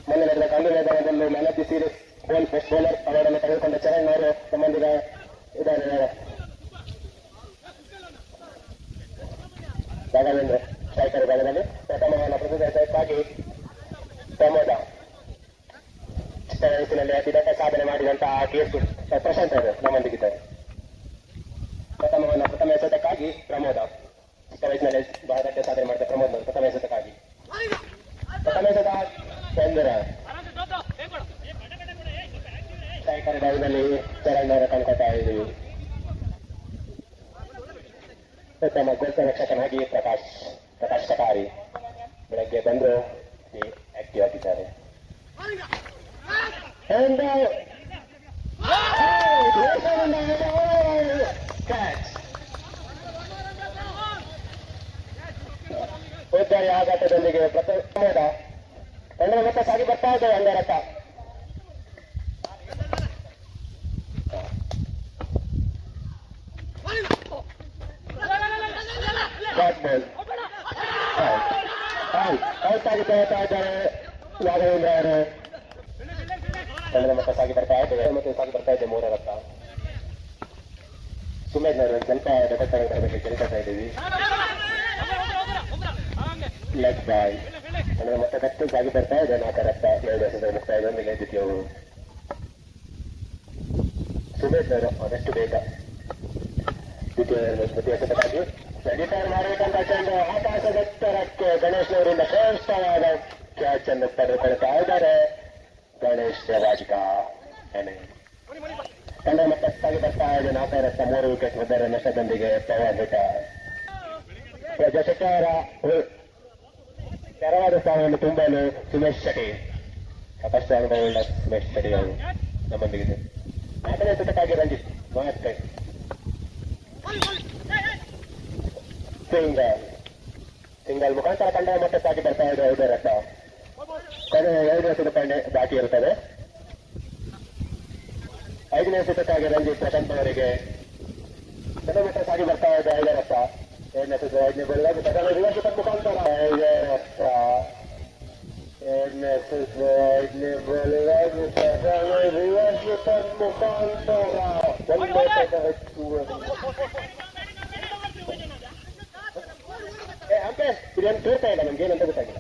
ಮೊನ್ನೆ ನಡೆದ ಗಾಂಧಿ ಮೈದಾನದಲ್ಲಿ man of the series best bowler award ಅನ್ನು ತೆಗೆದುಕೊಂಡ ಚರಣ್ ಅವರು ನಮ್ಮೊಂದಿಗೆ ಇದ್ದಾರೆ. ರಾಘವೇಂದ್ರ ಸ್ಟ್ರೈಕರ್ ವಿಭಾಗದಲ್ಲಿ ಪ್ರಥಮವನ್ನು ಪ್ರತಿನಿಧಿಸಕ್ಕಾಗಿ ಪ್ರಮೋದ, ಚಿಕ್ಕ ವಯಸ್ಸಿನಲ್ಲಿ ಅತಿ ದೊಡ್ಡ ಸಾಧನೆ ಮಾಡಿದಂತಹ ಪ್ರಶಾಂತ್ ಅವರು ನಮ್ಮೊಂದಿಗಿದ್ದಾರೆ. ಪ್ರಥಮ ಎಸೆತಕ್ಕಾಗಿ ಪ್ರಮೋದ, ಚಿಕ್ಕ ವಯಸ್ಸಿನಲ್ಲಿ ಬಹಳ ದೊಡ್ಡ ಸಾಧನೆ ಮಾಡಿದ ಪ್ರಮೋದ್ ಅವರು ಪ್ರಥಮ ಎಸೆತಕ್ಕಾಗಿ. ಪ್ರಥಮ ಎಸೆತ ಚಂದ್ರ ಸ್ಟ್ರೈಕರ್ ವಿಭಾಗದಲ್ಲಿ ಚರಣ್ ಅವರ ಕಣ್ಕೊತಾ ಇದ್ದೀವಿ. ಉತ್ತಮ ಗೋಲ್ಸಂರಕ್ಷಕನಾಗಿ ಪ್ರಕಾಶ್ ಕಟಾರಿ ಬೆಳಗ್ಗೆ ಬಂದು ಆಕ್ಟಿವ್ ಆಗಿದ್ದಾರೆ. ಉದ್ದಾರಿ ಆಘಾತದೊಂದಿಗೆ ಪ್ರಮೋದ ತಂಡದ ಮೊತ್ತ ಸಾಗಿ ಬರ್ತಾ ಇದ್ದೇವೆ. ಅಂದರತ್ತ ಔಟ್ ಆಗಿ ತಗೋತಾ ಇದ್ದಾರೆ ರಾಘವೇಂದ್ರ ಅವರು. ತಂಡದ ಮೊತ್ತ ಸಾಗಿ ಬರ್ತಾ ಇದ್ದೇವೆ ಮತ್ತು ಸಾಗಿ ಬರ್ತಾ ಇದೆ 3 ರತ್ತ. ಸುಮೇಧ್ನವರು ಸ್ವಲ್ಪ ದೊಡ್ಡ ಬಗ್ಗೆ ಕೇಳ್ತಾ ಇದ್ದೀವಿ. ಲೆಗ್ ಬಾಯ್ ತಂಡದ ಮೊತ್ತ ಕಟ್ಟು ಸಾಗಿ ಬರ್ತಾ ಇದೆ 4 ರತ್ತ 2 ಎಸೆತ ಮುಕ್ತಾಯದೊಂದಿಗೆ ದ್ವಿತೀಯವು. ಸುಮೇಧ್ನವರು ಆದಷ್ಟು ಬೇಗ ದ್ವಿತೀಯ ಎಸೆತಕ್ಕಾಗಿ ರಿಟೈರ್ ಮಾಡಬೇಕಂತ ಚೆಂಡು ಆಕಾಶದೆತ್ತರಕ್ಕೆ ಗಣೇಶ್ನವರಿಂದ ಶ್ರೇಷ್ಠವಾದ ಕ್ಯಾಚ್ ಅನ್ನು ಪಡೆದುಕೊಳ್ತಾ ಇದ್ದಾರೆ ಗಣೇಶ್ ದೇವಾಜಿಕ. ತಂಡ ಮತ್ತಷ್ಟಾಗಿ ಬರ್ತಾ ಇದೆ 4 ರತ್ತ 3 ವಿಕೆಟ್ ಉದ್ದರ ನಷ್ಟದೊಂದಿಗೆ ಪವರ್ ಹಿಟರ್. ಪ್ರಜಾಶೆಟ್ಟಿ ಅವರ ತೆರವಾದ ಸ್ಥಾನವನ್ನು ತುಂಬಲು ಸುಮೇಶ್ ಶೆಟ್ಟಿ, ಸಾಕಷ್ಟು ಅನುಭವವುಳ್ಳ ಸುಮೇಶ್ ಶೆಟ್ಟಿ ಅವರು ನಮ್ಮೊಂದಿಗಿದೆ. 4ನೇ ಎಸೆತಕ್ಕಾಗಿ ರಂಜಿತ್ ಮಹತ್ಕೈ ಸಿಂಗಲ್ ಮುಖಾಂತರ ತಂಡ ಮಟ್ಟಕ್ಕಾಗಿ ಬರ್ತಾ ಇದೆ 5 ರತ್ತ. ಕೊನೆಯ 2 ಎಸೆತ ಬಾಕಿ ಇರುತ್ತದೆ. 5ನೇ ಎಸೆತಕ್ಕಾಗಿ ರಂಜಿತ್ ಪ್ರಶಾಂತ್ ಅವರಿಗೆ ಮಟ್ಟ ಸಾಗಿ ಬರ್ತಾ ಇದೆ 5 ರತ್ತ. 2ನೇ ಎಸೆತ 5ನೇ ಗೋಲಿಗಾಗಿ ಪ್ರಧಾನ ರಿವರ್ಸ್ ಮುಖಾಂತರ 5 ರತ್ತ. 2ನೇ ಎಸೆತ 5ನೇ ಗೋಲಿಗಾಗಿ ಪ್ರಧಾನ ರಿವರ್ಸ್ ಮುಖಾಂತರ 1 ಹೆಚ್ಚುವರಿ. ಇದೇನು ತೋರ್ತಾ ಇಲ್ಲ ನಮ್ಗೆ, ಏನಂತ ಗೊತ್ತಾಗಿಲ್ಲ.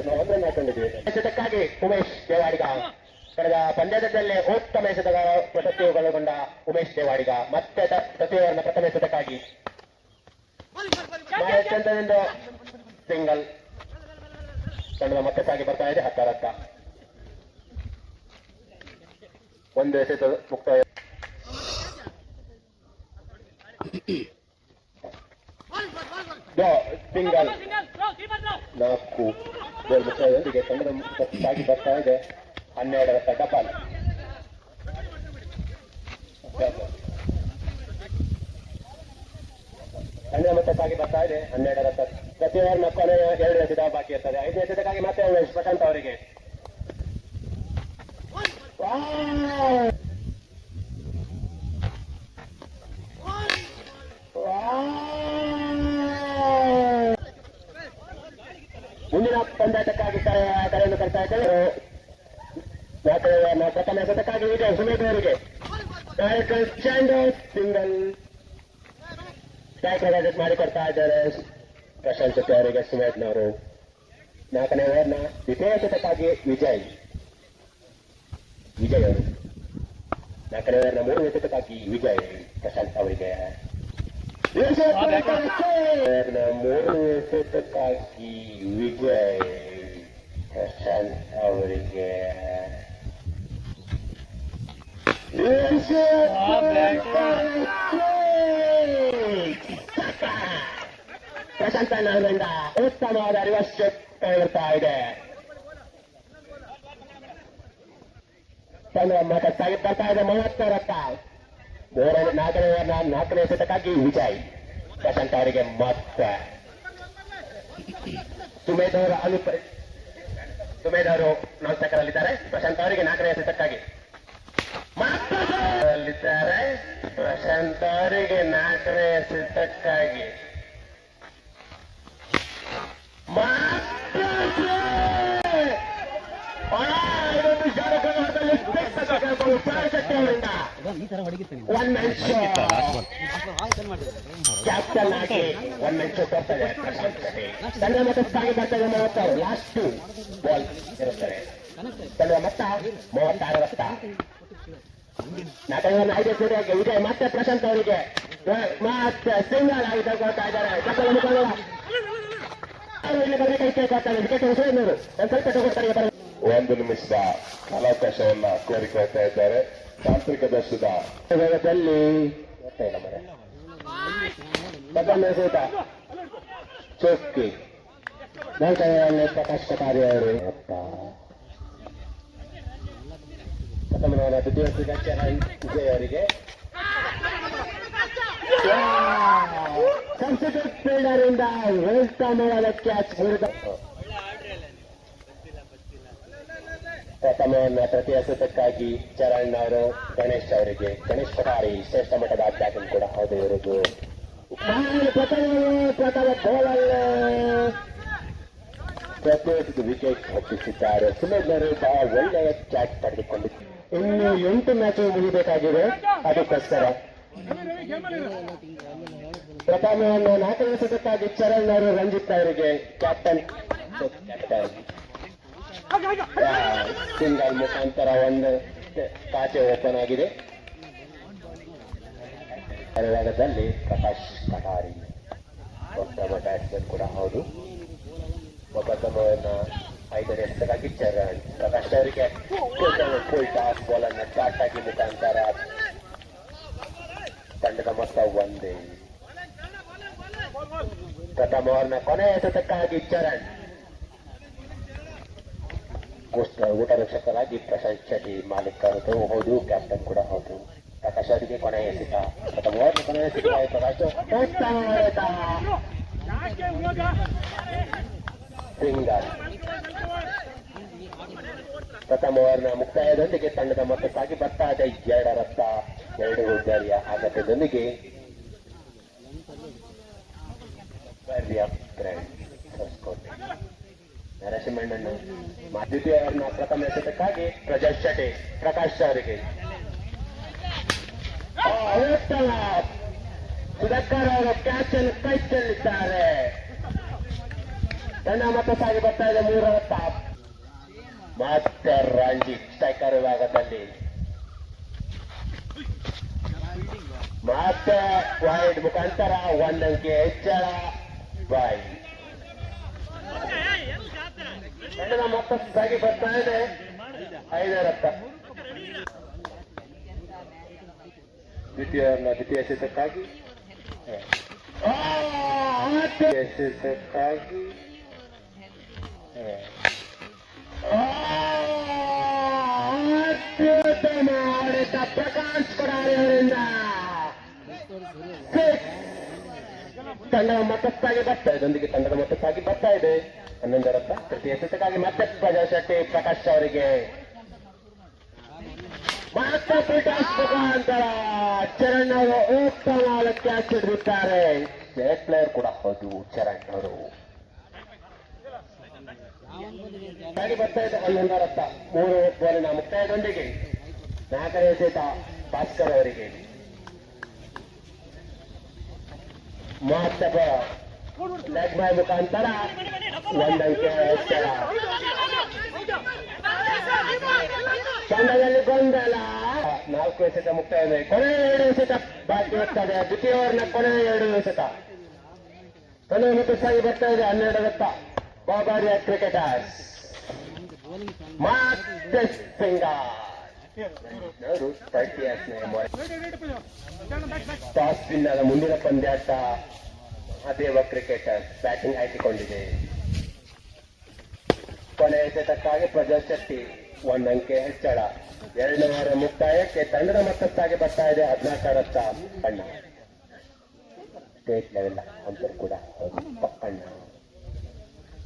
ನಾವು 1 ರನ್ ಹಾಕೊಂಡಿದ್ದೀವಿ. ಎಸೆತಕ್ಕಾಗಿ ಉಮೇಶ್ ದೇವಾಡಿಗ ಕಳೆದ ಪಂದ್ಯದಲ್ಲೇ ಉತ್ತಮ ಎಸೆತಗಾರ ಪ್ರಶಸ್ತಿಗೊಳಗೊಂಡ ಉಮೇಶ್ ದೇವಾಡಿಗ ಮತ್ತೆ ಪ್ರತಿ ಓವರ್ನ ಪ್ರಥಮ ಎಸೆತಕ್ಕಾಗಿ ಚಂದ್ರನಿಂದ ಸಿಂಗಲ್. ತಂಡದ ಮತ್ತೆ ಸಾಗಿ ಬರ್ತಾ ಇದೆ 10 ರತ್ತ. 1 ಎಸೆತ ಮುಕ್ತಾಯ. ಸಿಂಗಲ್ 4 ಗೋಲ್ ಮುಕ್ತಾಯದೊಂದಿಗೆ ತಂಡದ ಸಾಗಿ ಬರ್ತಾ ಇದೆ 12 ರತ್ತ ಡಬಲ್. ತಂಡದ ಮೊತ್ತ ಸಾಗಿ ಬರ್ತಾ ಇದೆ 12 ರತ್ತ. ಪ್ರತಿ ಓವರ್ನ ಕೊನೆಯ 2 ಎಸೆತ ಬಾಕಿ ಇರ್ತದೆ. 5ನೇ ಎಸೆತಕ್ಕಾಗಿ ಮತ್ತೆ ಪ್ರಶಾಂತ್ ಅವರಿಗೆ ಮುಂದಿನ ಪಂದ್ಯಾಟಕ್ಕಾಗಿ ಕರೆಯನ್ನು ಕರ್ತಾ ಇದ್ದಾರೆ. ಪ್ರಥಮ ಎಸೆತಕ್ಕಾಗಿ ವಿಜಯ್ ಸುಮೇಧ್ ಅವರಿಗೆ ಸಿಂಗಲ್ ಸ್ಟ್ರೈಕ್ ರೆಕಾರ್ಡ್ ಮಾಡಿಕೊಡ್ತಾ ಇದ್ದಾರೆ ಪ್ರಶಾಂತ್ ಶೆಟ್ಟಿ ಅವರಿಗೆ ಸುಮೇಧ್ನವರು. 4ನೇ ಓವರ್ನ ದ್ವಿತೀಯ ಎಸೆತಕ್ಕಾಗಿ ವಿಜಯ್ ಅವರು. 4ನೇ ಓವರ್ನ 3ನೇ ಎಸೆತಕ್ಕಾಗಿ ವಿಜಯ್ ಪ್ರಶಾಂತ್ ಅವರಿಗೆ. 3ನೇ ಎಸೆತಕ್ಕಾಗಿ ವಿಜಯ್ ಪ್ರಶಾಂತ್ ಅವರಿಗೆ. ಪ್ರಶಾಂತ್ ಅವರಿಂದ ಉತ್ತಮವಾದ ರಿವರ್ಸ್ ಶಾಟ್ ಇರ್ತಾ ಇದೆ. ಮಟ್ಟಕ್ಕಾಗಿ ಬರ್ತಾ ಇದೆ 30 ರತ್ತ. 4ನೇ ಓವರ್ನ 4ನೇ ಎಸೆತಕ್ಕಾಗಿ ವಿಜಯ್ ಪ್ರಶಾಂತ್ ಅವರಿಗೆ ಮತ್ತೆ. ಸುಮೇಧ್ ಅವರು 4 ಚಕ್ರಲ್ಲಿದ್ದಾರೆ. ಪ್ರಶಾಂತ್ ಅವರಿಗೆ 4ನೇ ಎಸೆತಕ್ಕಾಗಿ ಅಲ್ಲಿದ್ದಾರೆ. ಪ್ರಶಾಂತ್ ಅವರಿಗೆ 4ನೇ ಎಸೆತಕ್ಕಾಗಿ ಒನ್ ಮ್ಯಾನ್ ಶೋ ಕ್ಯಾಪ್ಟನ್ ಆಗಿ ಒನ್ ಮ್ಯಾನ್ ಶೋ ಕೊಡ್ತಾರೆ ತಂಡ ಮೊತ್ತ ಸ್ಥಾಯಿ ಬರ್ತದೆ 30 ಲಾಸ್ಟ್ ಬಾಲ್ ಇರುತ್ತದೆ ತಂಡ ಮೊತ್ತ 36 ರತ್ತ ನಾಟಕವನ್ನು 5 ಸೂರ್ಯಗೆ ವಿಜಯ್ ಮತ್ತೆ ಪ್ರಶಾಂತ್ ಅವರಿಗೆ ಮತ್ತೆ ಸಿಂಗಲ್ ಆಗಿ ತಗೊಳ್ತಾ ಇದ್ದಾರೆ ಇಲ್ಲಿ ಬರಬೇಕಾಗಿ ಕೊಡ್ತಾರೆ ವಿಕೆಟ್ ಹುಸೇನವರು ಒಂದು ಸ್ವಲ್ಪ ತಗೊಳ್ತಾರೆ 1 ನಿಮಿಷದ ಕಾಲಾವಕಾಶವನ್ನ ಕೋರಿಕೊಳ್ತಾ ಇದ್ದಾರೆ ತಾಂತ್ರಿಕ ದರ್ಶದ ವೇಗದಲ್ಲಿ ಸೂತ ಚೋಸ್ಕಿ ನಂತರದಲ್ಲಿ ಪ್ರಕಾಶ್ ಕಟಾರಿ ಅವರು ಪ್ರಥಮನ ದ್ವಿತೀಯ ಚರಣ್ ವಿಜಯ್ ಅವರಿಗೆ ಸಬ್ಸ್ಟಿಟ್ಯೂಟ್ ಫೀಲ್ಡರ್ ಇಂದ ಉತ್ತಮವಾದ ಕ್ಯಾಚ್ ವಿರುದ್ಧ ಪ್ರಥಮವನ್ನು ತೃತೀಯ ಸುತ್ತಕ್ಕಾಗಿ ಚರಣ್ ಅವರು ಗಣೇಶ್ ಅವರಿಗೆ ಗಣೇಶ್ ಕಟಾರಿ ಶ್ರೇಷ್ಠ ಮಟ್ಟದ ಬ್ಯಾಟಿಂಗ್ ಕೂಡ ಹೌದು ಇರುವುದು ಪ್ರಥಮ ಬೋಲಲ್ಲಿ ಪ್ರತ್ಯೇಕ ವಿಕೆಟ್ ಒಪ್ಪಿಸಿದ್ದಾರೆ ಸುಲಭರು ಬಹಳ ಒಳ್ಳೆಯ ಕ್ಯಾಚ್ ಪಡೆದುಕೊಂಡಿದ್ದಾರೆ ಇನ್ನು 8 ಮ್ಯಾಚ್ ಮುಗಿಬೇಕಾಗಿದೆ ಅದಕ್ಕೋಸ್ಕರ ಪ್ರಥಮವನ್ನು 4ನೇ ಸುತ್ತಕ್ಕಾಗಿ ಚರಣ್ ಅವರು ರಂಜಿತ್ ಅವರಿಗೆ ಕ್ಯಾಪ್ಟನ್ ಸಿಂಗಲ್ ಮುಖಾಂತರ ಒಂದು ಖಾತೆ ಓಪನ್ ಆಗಿದೆ ಭಾಗದಲ್ಲಿ ಪ್ರಕಾಶ್ ಕಟಾರಿ ಉತ್ತಮ ಬ್ಯಾಟ್ಸ್ಮನ್ ಕೂಡ ಹೌದು ಪ್ರಥಮವನ್ನು 5ನೇ ಎತ್ತರಾಗಿ ಚರಣ್ ಪ್ರಕಾಶ್ ಅವರಿಗೆ ಫುಲ್ ಟಾಸ್ ಬಾಲ್ ಅನ್ನು ಶಾರ್ಟ್ ಆಗಿ ಮುಖಾಂತರ ತಂಡದ ಮೊತ್ತ 1 ಪ್ರಥಮ ಓವರ್ನ ಕೊನೆಯ ಎಸೆತಕ್ಕಾಗಿ ಚರಣ್ ಊಟ ರಕ್ಷಕರಾಗಿ ಪ್ರಶಾಂತ್ ಶೆಟ್ಟಿ ಮಾಲೀಕರು ಹೌದು ಕ್ಯಾಪ್ಟನ್ ಕೂಡ ಹೌದು ಪ್ರಕಾಶ್ ಅವರಿಗೆ ಕೊನೆಯ ಎಸೆತ ಪ್ರಥಮ ಓವರ್ನ ಕೊನೆಯ ಎಸೆತಕ್ಕಾಗಿ ಪ್ರಕಾಶ್ ಸಿಂಗಲ್ ಪ್ರಥಮ ಓವರ್ನ ಮುಕ್ತಾಯದೊಂದಿಗೆ ತಂಡದ ಮೊತ್ತಕ್ಕಾಗಿ ಬರ್ತಾ ಇದೆ 2 ರತ್ತ 2 ಹುದ್ದರಿಯ ಆಘಾತದೊಂದಿಗೆ ಹೊಸಕೋಟೆ ನರಸಿಂಹಣ್ಣನ್ನು ದ್ವಿತೀಯ ಓವರ್ನ ಪ್ರಥಮ ಎಸೆತಕ್ಕಾಗಿ ಪ್ರಜಾಶ್ ಶೆಟ್ಟಿ ಪ್ರಕಾಶ್ ಅವರಿಗೆ ಸುಧಾಕರ್ ಅವರು ಕ್ಯಾಚ್ ಅನ್ನು ಕೈ ಚೆಲ್ಲಿದ್ದಾರೆ ತಂಡ ಮತ್ತೆ ಸಾಗಿ ಬರ್ತಾ ಇದೆ 3 ರತ್ತ ಮತ್ತೆ ರಂಜಿತ್ ಸ್ಟ್ರೈಕರ್ ವಿಭಾಗದಲ್ಲಿ ಮತ್ತೆ ವೈಡ್ ಮುಖಾಂತರ 1 ಅಂಕೆ ಹೆಚ್ಚಳ ಬಾಯ್ ತಂಡದ ಮೊತ್ತ ಸಾಗಿ ಬರ್ತಾ ಇದೆ 5 ರತ್ತ ದ್ವಿತೀಯ ಎಸೆತಕ್ಕಾಗಿ ಅತ್ಯುತ್ತಮ ಆಡಳಿತ ಪ್ರಕಾಶ್ ಕಟಾರಿ ಅವರಿಂದ ತಂಡದ ಮೊತ್ತಕ್ಕಾಗಿ ಬರ್ತಾ ಇದೆ ಇದೊಂದಿಗೆ ತಂಡದ ಮೊತ್ತಕ್ಕಾಗಿ ಬರ್ತಾ ಇದೆ 11 ರತ್ತ ತೃತೀಯ ಎಸೆತಕ್ಕಾಗಿ ಮತ್ತೆ ಪ್ರಜಾಶ್ ಶೆಟ್ಟಿ ಪ್ರಕಾಶ್ ಅವರಿಗೆ ಮತ್ತೆ ಪ್ರಕಾಶ್ ಮುಖಾಂತರ ಚರಣ್ ಅವರು ಉತ್ತಮವಾದ ಕ್ಯಾಚ್ ಹಿಡಿದಿದ್ದಾರೆ ಸ್ಟೇಟ್ ಪ್ಲೇಯರ್ ಕೂಡ ಹೌದು ಚರಣ್ ಅವರು ಬರ್ತಾ ಇದೆ 11 ರತ್ತ 3 ಬಾಲಿನ ಮುಕ್ತಾಯದೊಂದಿಗೆ 4ನೇ ಎಸೆತ ಭಾಸ್ಕರ್ ಅವರಿಗೆ ಮತ್ತೆ ಲೆಗ್ ಬಾಯ್ ಮುಖಾಂತರ 1 ಅಂಕೆ ಹೆಚ್ಚಳ ತಂಡದಲ್ಲಿ ಗೊಂದಲ 4 ಎಸೆತ ಮುಕ್ತಾಯ ಕೊನೆಯ 2 ಎಸೆತ ಬಾಕಿ ಇರ್ತದೆ ದ್ವಿತೀಯ ಓವರ್ನ ಕೊನೆಯ 2 ಎಸೆತ ಕೊನೆಯ ಮತ್ತು ಸಾಗಿ ಬರ್ತಾ ಇದೆ 12 ರತ್ತ ಬಾಬಾರಿಯ ಕ್ರಿಕೆಟರ್ಸ್ ಮತ್ತೆ ಸಿಂಗಲ್ ಟಾಸ್ ವಿನ್ ಆದ ಮುಂದಿನ ಪಂದ್ಯಾಟ ಅದೇವ ಕ್ರಿಕೆಟರ್ಸ್ ಬ್ಯಾಟಿಂಗ್ ಆಯ್ದುಕೊಂಡಿದೆ ಕೊನೆಯ ಎಸೆತಕ್ಕಾಗಿ ಪ್ರಜಾಶ್ ಶೆಟ್ಟಿ 1 ಅಂಕೆ ಹೆಚ್ಚಳ 2ನೇ ಓವರ್ ಮುಕ್ತಾಯಕ್ಕೆ ತಂಡದ ಮೊತ್ತಕ್ಕಾಗಿ ಬರ್ತಾ ಇದೆ 14 ರತ್ತ ಬಣ್ಣ ಸ್ಟೇಟ್ ಲೆವೆಲ್ ಅಂತರೂ ಕೂಡ ಪಕ್ಕಣ್ಣ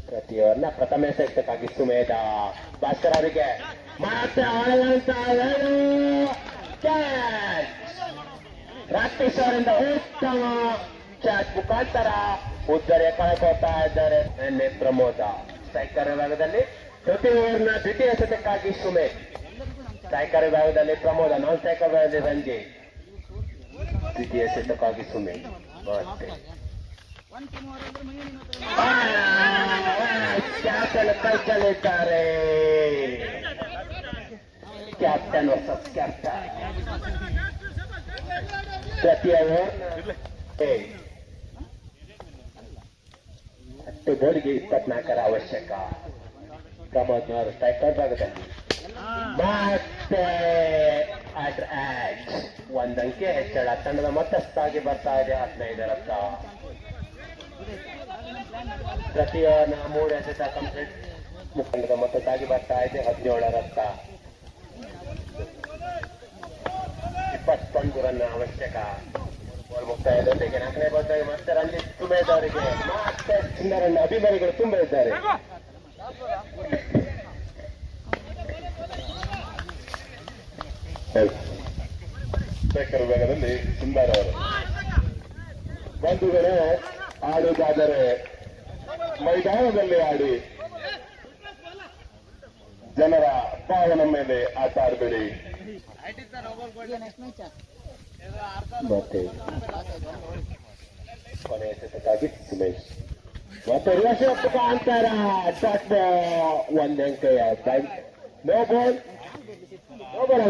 ಪ್ರತಿ ಓವರ್ನ ಪ್ರಥಮ ಎಸೆತಕ್ಕಾಗಿ ಸುಮೇಧ ಭಾಸ್ಕರ್ ಅವರಿಗೆ ಮತ್ತೆ ರಾಕೇಶ್ ಅವರಿಂದ ಉತ್ತಮ ಕ್ಯಾಚ್ ಮುಖಾಂತರ ಉದ್ದರೆ ಕಳ್ಕೊಳ್ತಾ ಇದ್ದಾರೆ ಪ್ರಮೋದ ಸ್ಟ್ರೈಕರ್ ವಿಭಾಗದಲ್ಲಿ ಪ್ರತಿ ಓವರ್ನ ದ್ವಿತೀಯ ಎಸೆತಕ್ಕಾಗಿ ಸುಮೇಧ್ ಸ್ಟ್ರೈಕರ್ ವಿಭಾಗದಲ್ಲಿ ಪ್ರಮೋದ, ನಾನ್ ಸ್ಟ್ರೈಕರ್ ವಿಭಾಗದಲ್ಲಿ ರಂಜಿತ್. ದ್ವಿತೀಯ ಸೆತಕ್ಕಾಗಿ ಸುಮೇಶ್. ಮತ್ತೆ ಕ್ಯಾಪ್ಟನ್ ಕೈಚಲಿದ್ದಾರೆ. Captain versus captain. ಪ್ರತಿ ಓವರ್ 10 ಬೋರ್ಡ್ಗೆ 24 ಅವಶ್ಯಕ. ಪ್ರಮೋದ್ನವರು ಸ್ಟ್ರೈಕರ್ ಭಾಗದಲ್ಲಿ. ಮತ್ತೆ ಒಂದಂಕೆ ಹೆಚ್ಚಳ. ತಂಡದ ಮತ್ತಷ್ಟಾಗಿ ಬರ್ತಾ ಇದೆ 15 ರತ್ತ. ಪ್ರತಿ ಓವರ್ನ 3 ಎಸೆತ ಕಂಪ್ಲೀಟ್. ಮುಖಂಡದ ಮತ್ತಷ್ಟಾಗಿ ಬರ್ತಾ ಇದೆ 17 ರತ್ತ. 21 ರನ್ ಅವಶ್ಯಕ. ಗೋಲ್ ಮುಕ್ತಾಯದೊಂದಿಗೆ 4ನೇ ಬಾಲ್ಗೆ ಮತ್ತೆ ರಂಜಿತ್ ಸುಮೇಶ್ ಅವರಿಗೆ ಮತ್ತೆ ಚಿನ್ನರನ್ನ ಅಭಿಮಾನಿಗಳು ತುಂಬ ಇದ್ದಾರೆ. ಸ್ಟ್ರೈಕರ್ ವಿಭಾಗದಲ್ಲಿ ಸುಂದರ್ ಅವರು. ಬಂಧುಗಳು, ಆಡುವುದಾದರೆ ಮೈದಾನದಲ್ಲಿ ಆಡಿ, ಜನರ ಪಾವನ ಮೇಲೆ ಆಟ ಆಡಬೇಡಿ. ಮತ್ತೆ ಕೊನೆಯ ಸೆತಕ್ಕಾಗಿ ಸುಮೇಶ್. ಮತ್ತೆ ರಿಷಬ್ ಕಾಂತಾರ ಡಾಟ್ ಒಂದಂಕೆಯ no ball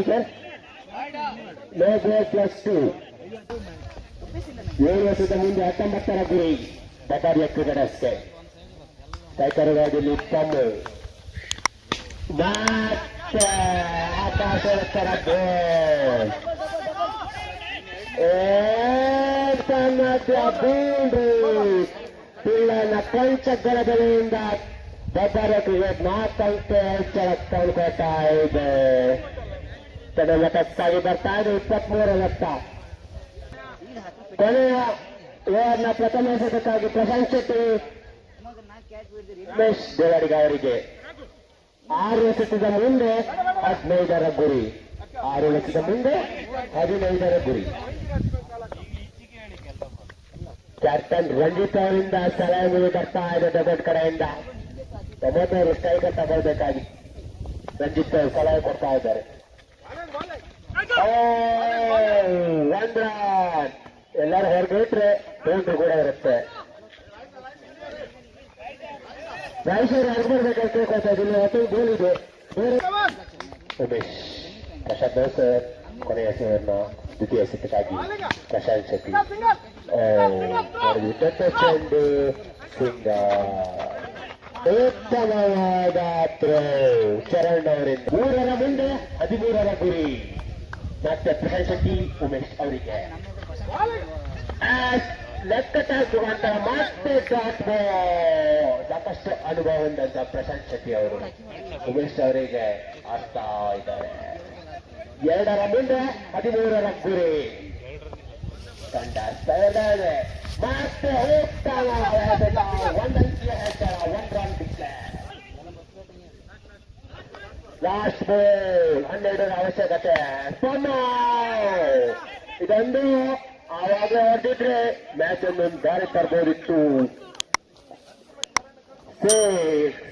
sir. No ball +2. 7 ವರ್ಷದ ಮುಂದೆ 19ರ ಗುರಿ ಬಟಾರಿಯ ಕ್ರಿಕೆಟರ್ಸ್ಗೆ. ಸ್ಟ್ರೈಕರ್ಗಳಲ್ಲಿ ತಮ್ಮ ಮತ್ತೆ ಆಕಾಶೋತ್ತರ ಗೋಲ್. ಪಿಳ್ಳನ ಕೊಂಚಗಳ ಬೆಲೆಯಿಂದ ಬಟಾರಿಯ ಕ್ರಿಕೆಟ್ 4 ಅಂಕ ಹೆಚ್ಚಳ ತಂದುಕೊಳ್ತಾ ಇದೆ. ತನ್ನ ಮತಕ್ಕಾಗಿ ಬರ್ತಾ ಇದೆ 23 ಲಕ್ಷ. ಕೊನೆಯ ಓವರ್ನ ಪ್ರಥಮ ಎಸೆತಕ್ಕಾಗಿ ಪ್ರಶಾಂತ್ ಶೆಟ್ಟಿ ಉಮೇಶ್ ದೇವಾಡಿಗ ಅವರಿಗೆ 6 ಎಸೆತದ ಮುಂದೆ 15ರ ಗುರಿ. 6 ಎಸೆತದ ಮುಂದೆ 15ರ ಗುರಿ. ಕ್ಯಾಪ್ಟನ್ ರಂಜಿತ್ ಅವರಿಂದ ಸಲಹೆ ಬರ್ತಾ ಇದೆ ಡಬಲ್ ಕಡೆಯಿಂದ. 90 ಸ್ಟ್ರೈಕರ್ ತಗೊಳ್ಬೇಕಾಗಿ ರಂಜಿತ್ ಅವರು ಸಲಹೆ ಕೊಡ್ತಾ ಇದ್ದಾರೆ. 1 ರನ್. ಎಲ್ಲರೂ ಹೊರಗಿಟ್ರೆ ಬೌಂಡ್ರಿ ಕೂಡ ಇರುತ್ತೆ. ರಾಯೇಶ್ವರಿ ಹೊರಬರ್ಬೇಕಂತ ಕೇಳ್ಕೊಳ್ತಾ ಇದ್ದೀನಿ. ಹೊತ್ತು ಗೋಲ್ ಇದೆ. ಉಮೇಶ್ ಪ್ರಶಾಂತ್ ಸರ್ ಕೊನೆಯ ಎಸೆಯನ್ನು ದ್ವಿತೀಯ ಎಸೆತಕ್ಕಾಗಿ ಪ್ರಶಾಂತ್ ಶೆಟ್ಟಿ. ಚೆಂಡು ಉತ್ತಮವಾದ ಥ್ರೋ ಚರಣ್ ಅವರಿಂದ. 3ರ ಮುಂದೆ 13ರ ಗುರಿ. ಮತ್ತೆ ಪ್ರಶಾಂತ್ ಶೆಟ್ಟಿ ಉಮೇಶ್ ಅವರಿಗೆ ಲೆಕ್ಕ ಮುಖಾಂತರ ಮತ್ತೆ ಡಾಟ್ ಬಾಲ್. ಸಾಕಷ್ಟು ಅನುಭವ ಹೊಂದಂತ ಪ್ರಶಾಂತ್ ಶೆಟ್ಟಿ ಅವರು ಉಮೇಶ್ ಅವರಿಗೆ ಆಡ್ತಾ ಇದ್ದಾರೆ. 2ರ ಮುಂದೆ 13ರ ಗುರಿ. ತಂಡ ಇದೆ. ಮತ್ತೆ ಉತ್ತಮವಾದ 1 ಅಂಕಿಯ ಹೆಚ್ಚಳ. 1 ರನ್ ಡಿಕ್ಲೇರ್. ಲಾಸ್ಟ್ ಬಾಲ್ 12ರ ಅವಶ್ಯಕತೆ. ಇದೊಂದು ಆವಾಗಲೇ ಹೊರಟಿದ್ರೆ ಮ್ಯಾಚ್ ಅನ್ನು ದಾರಿ ತರಬಹುದಿತ್ತು. 6